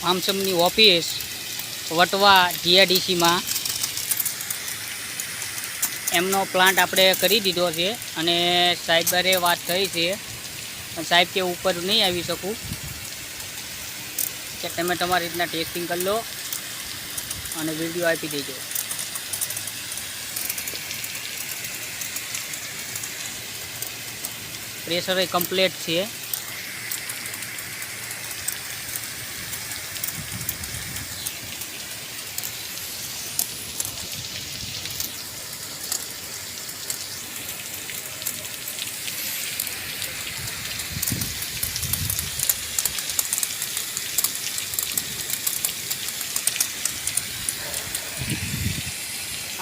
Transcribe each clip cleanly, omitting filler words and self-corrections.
ફાર્મસમની office Vatva જીઆઈડીસીમાં એમનો plant આપણે કરી દીધો છે અને સાહેબ બારે વાત થઈ છે. સાહેબ કે ઉપર નહીં આવી શકું કે તમે તમારી રીતના ટેસ્ટિંગ કરી લો અને વિડીયો આપી દેજો. પ્રેશર એ કમ્પ્લીટ છે.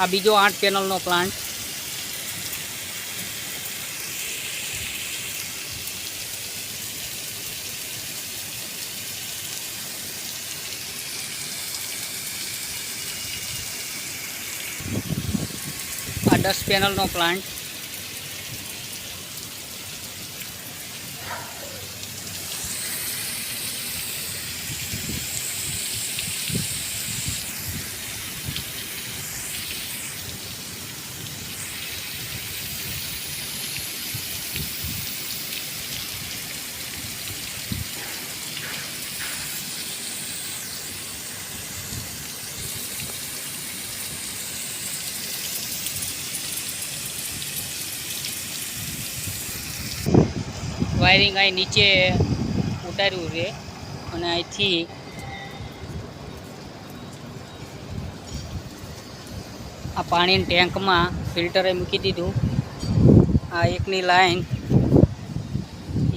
આ બીજો 8 પેનલનો પ્લાન્ટ. આ 10 પેનલનો પ્લાન્ટ. વાયરિંગ અહીં નીચે ઉતાર્યું છે અને અહીંથી આ પાણીના ટેન્કમાં ફિલ્ટરે મૂકી દીધું. આ એકની લાઈન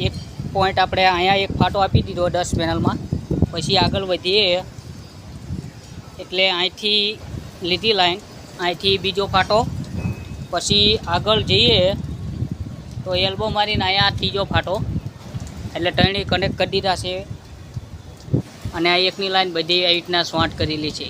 એક પોઈન્ટ આપણે અહીંયા એક ફાટો આપી દીધો 10 પેનલમાં. પછી આગળ વધીએ એટલે અહીંથી લીધી લાઈન, અહીંથી બીજો ફાટો, પછી આગળ જઈએ તો એલ્બો મારીને અહીંયા ત્રીજો ફાટો, એટલે ત્રણેય કનેક્ટ કરી દીધા છે. અને આ એકની લાઈન બધી આવી રીતના શોર્ટ કરેલી છે.